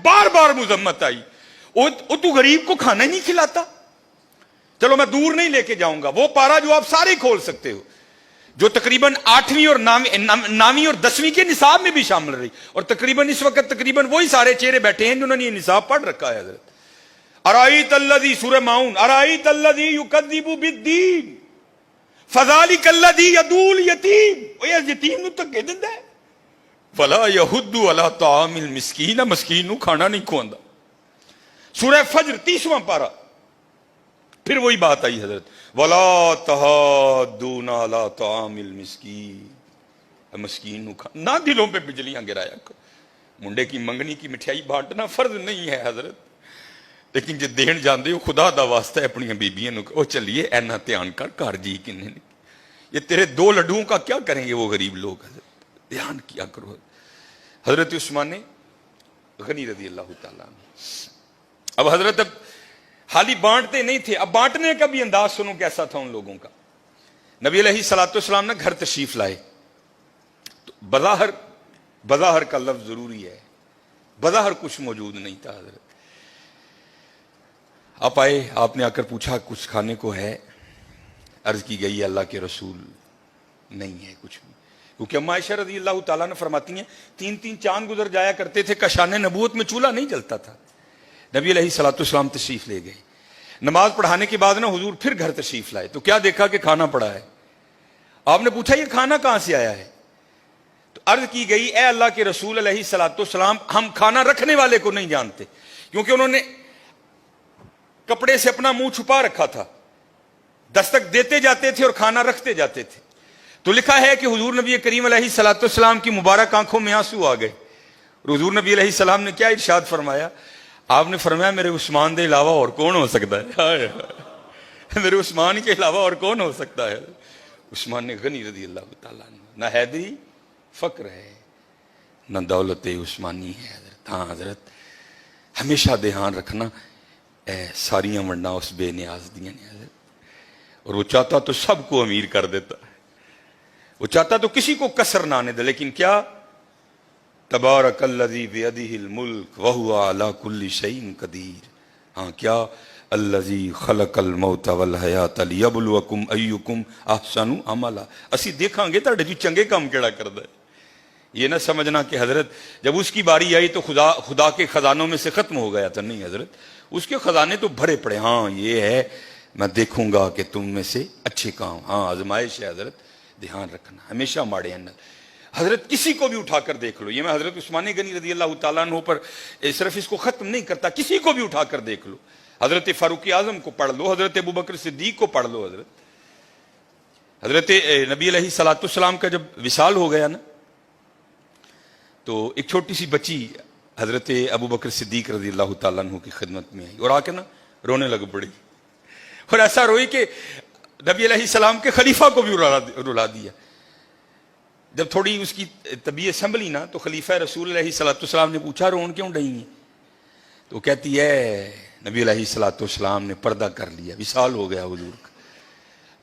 बार बार मुजम्मत आई, वो तू गरीब को खाना ही नहीं खिलाता। चलो मैं दूर नहीं लेके जाऊंगा, वो पारा जो आप सारे खोल सकते हो, जो तकरीबन 8वीं और 9वीं और 10वीं के निसाब में भी शामिल रही, और तकरीबन इस वक्त तकरीबन वही सारे चेहरे बैठे हैं जिन्होंने ये निसाब पढ़ रखा है। हजरत अराईत अल्लज़ी, सूरह माऊन, अराईत अल्लज़ी युकज़्ज़िबु बिद्दीन फज़ालिक अल्लज़ी यदूल यतीम, वो यतीम नु धक्के दिंदा है, वला यहुद्दु अला तामिल मिस्कीन, मिस्कीन नु खाना नहीं खुआंदा। सूरह फज्र 30वां पारा, फिर वही बात आई हजरत, वला तहादूना अला तामिल मिस्कीन, मिस्कीन नु ना दिलों पे बिजलियां गिराया करो। मुंडे की मंगनी की मिठाई बांटना फर्ज नहीं है हजरत, लेकिन जे देन जाते हो खुदा दा वास्ता है अपनी बीबियां नु, ओ चलिए ऐना ध्यान कर, घर जी किन्ने ने, ये तेरे 2 लड्डुओं का क्या करेंगे वो गरीब लोग, हजरत ध्यान किया करो। हजरत उस्मान गनी रज़ी अल्लाह ताला, अब हजरत अब खाली बांटते नहीं थे, अब बांटने का भी अंदाज सुनो कैसा था उन लोगों का। नबी अलैहिस्सलाम ने घर तशरीफ लाए, तो बज़ाहर का लफ्ज जरूरी है, बज़ाहर कुछ मौजूद नहीं था। हजरत आप आए, आपने आकर पूछा कुछ खाने को है? अर्ज की गई अल्लाह के रसूल नहीं है कुछ भी, क्योंकि अम्मा आयशा रज़ी अल्लाह ताला ने फरमाती हैं 3-3 चांद गुजर जाया करते थे, कशाने नबूवत में चूल्हा नहीं जलता था। नबी अलैहिस्सलाम तशरीफ ले गए, नमाज पढ़ाने के बाद ना हुजूर फिर घर तशरीफ लाए, तो क्या देखा कि खाना पड़ा है। आपने पूछा ये खाना कहां से आया है? तो अर्ज की गई ए अल्लाह के रसूल अलैहिस्सलाम, हम खाना रखने वाले को नहीं जानते, क्योंकि उन्होंने कपड़े से अपना मुंह छुपा रखा था, दस्तक देते जाते थे और खाना रखते जाते थे। तो लिखा है कि हुजूर नबी करीम अलैहिस्सलाम की मुबारक आंखों में आंसू आ गए। हुजूर नबी अलैहिस्सलाम ने क्या इरशाद फरमाया? आपने फरमाया मेरे उस्मान के अलावा और कौन हो सकता है, मेरे उस्मान के अलावा और कौन हो सकता है। उस्मान ने गनी रज़ी अल्लाह ताला, ना हैदरी फक्र है ना दौलत उस्मानी है हजरत। हाँ हजरत हमेशा ध्यान रखना, सारियां वंडा उस बेनियाज दियां ने हजरत, और वो चाहता तो सबको अमीर कर देता, वो चाहता तो किसी को कसर ना आने दे, लेकिन क्या तबारकल्लज़ी बियदिहिल मुल्क व हुवा अला कुल्ली शैइन कदीर। हाँ क्या अल्लज़ी खलकल मौत वल हयात लियबलुवकुम अय्युकुम अहसनु अमला, असी देखांगे तुहाडे च चंगे काम केड़ा करदा है। ये ना समझना कि हजरत जब उसकी बारी आई तो खुदा के खजानों में से खत्म हो गया था, नहीं हजरत उसके खजाने तो भरे पड़े। हाँ ये है, मैं देखूंगा कि तुम में से अच्छे काम, हाँ आजमाइश है हजरत, ध्यान रखना हमेशा माड़े हैं। हजरत किसी को भी उठाकर देख लो, ये मैं हजरत उस्मान गनी रज़ी अल्लाह ताला अन्हु पर सिर्फ इसको खत्म नहीं करता, किसी को भी उठाकर देख लो, हजरत फारूक आजम को पढ़ लो, हजरत अबू बकर सिद्दीक को पढ़ लो। हजरत नबी अलैहिस्सलाम का जब विसाल हो गया ना, तो एक छोटी सी बच्ची हजरत अबू बकर सिद्दीक रज़ी अल्लाह ताला अन्हु की खिदमत में आई और आके ना रोने लग पड़ी, और ऐसा रोई कि नबी अलैहिस्सलाम के खलीफा को भी रुला दिया। जब थोड़ी उसकी तबीयत संभली ना, तो खलीफा रसूल अलैहिस्सलाम ने पूछा रोन क्यों रही है? तो कहती है नबी अलैहिस्सलाम ने पर्दा कर लिया, विसाल हो गया हुजूर का।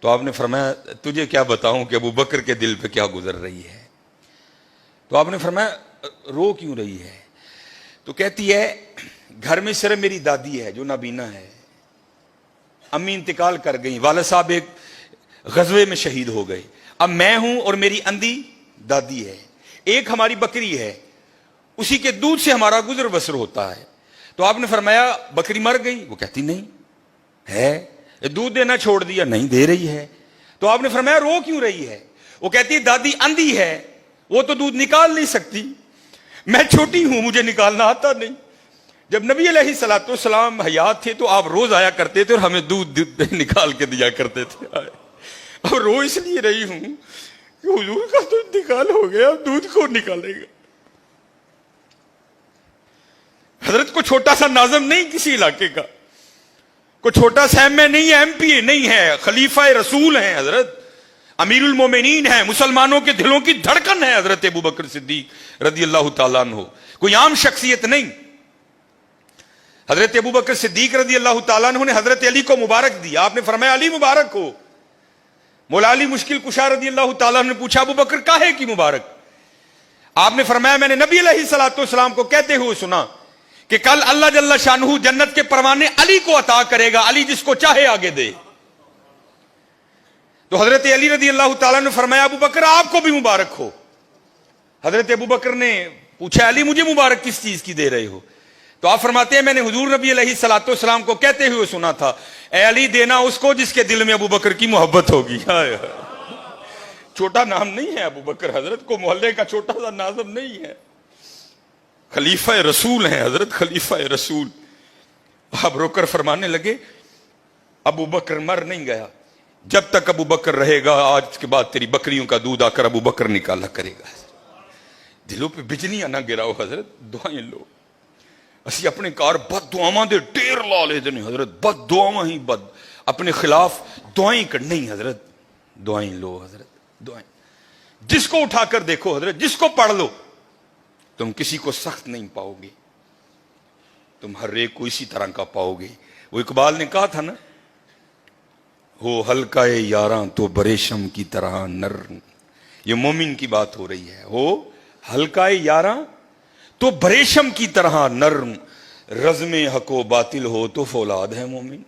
तो आपने फरमाया तुझे क्या बताऊं कि अबू बकर के दिल पे क्या गुजर रही है? तो आपने फरमाया रो क्यों रही है? तो कहती है घर में सिर्फ मेरी दादी है जो नाबीना है, अम्मी इंतकाल कर गई, वाला साहब एक गजवे में शहीद हो गए, अब मैं हूं और मेरी अंधी दादी है, एक हमारी बकरी है, उसी के दूध से हमारा गुजर बसर होता है। तो आपने फरमाया बकरी मर गई? वो कहती नहीं है। दूध देना छोड़ दिया? नहीं दे रही है। तो आपने फरमाया रो क्यों रही है? वो कहती है दादी अंधी है, वो तो दूध निकाल नहीं सकती, मैं छोटी हूं मुझे निकालना आता नहीं। जब नबी अलैहिस्सलाम हयात थे तो आप रोज आया करते थे और हमें दूध निकाल के दिया करते थे। अब रो इसलिए रही हूं कि हुजूर का तो इंतकाल हो गया, अब दूध कौन निकालेगा? हजरत को छोटा सा नाज़म नहीं किसी इलाके का, कोई छोटा सा एमए नहीं है, एमपी नहीं है, खलीफा रसूल हैं हजरत, अमीरुल मोमिनीन है, मुसलमानों के दिलों की धड़कन है हजरत अबू बकर सिद्दीक रज़ी अल्लाह ताला अन्हु, कोई आम शख्सियत नहीं। हजरत अबू बकर सिद्दीक रज़ी अल्लाह ताला अन्हु ने हजरत अली को मुबारक दिया, आपने फरमाया अली मुबारक हो। मौला अली मुश्किल कुशा रज़ी अल्लाह ताला ने पूछा अबू बकर काहे की मुबारक? आपने फरमाया मैंने नबी अलैहिस्सलाम को कहते हुए सुना کہ کل اللہ جل شانہ جنت کے پروانے علی کو عطا کرے گا، علی جس کو چاہے آگے دے. تو حضرت علی رضی اللہ تعالیٰ نے فرمایا ابو بکر آپ کو بھی مبارک ہو. حضرت ابو بکر نے پوچھا علی مجھے مبارک کس چیز کی دے رہے ہو؟ تو آپ فرماتے ہیں میں نے حضور نبی علیہ الصلوۃ والسلام کو کہتے ہوئے سنا تھا اے علی دینا اس کو جس کے دل میں ابو بکر کی محبت ہوگی. چھوٹا نام نہیں ہے ابو بکر، حضرت کو محلے کا چھوٹا سا نازم نہیں ہے، خلیفہ رسول ہیں حضرت، خلیفہ رسول. آپ رو کر فرمانے لگے ابو بکر مر نہیں گیا، جب تک ابو بکر رہے گا آج کے بعد تیری بکریوں کا دودھ آ کر ابو بکر نکالا کرے گا. دلوں پہ بجلیاں نہ گراؤ حضرت، دعائیں لو. اسی اپنے کار بد دعاواں دے ڈیر لا لے دنے حضرت، بد دعاواں ہی بد، اپنے خلاف دعائیں کرنی حضرت، دعائیں لو حضرت، دعائیں. جس کو اٹھا کر دیکھو حضرت، جس کو پڑھ لو، تم کسی کو سخت نہیں پاؤ گے، تم ہر ایک کو اسی طرح کا پاؤ گے. وہ اقبال نے کہا تھا نا ہو ہلکا یاراں تو بریشم کی طرح نرم. یہ مومن کی بات ہو رہی ہے. ہو ہلکا یاراں تو بریشم کی طرح نرم، رزم حق و باطل ہو تو فولاد ہے مومن.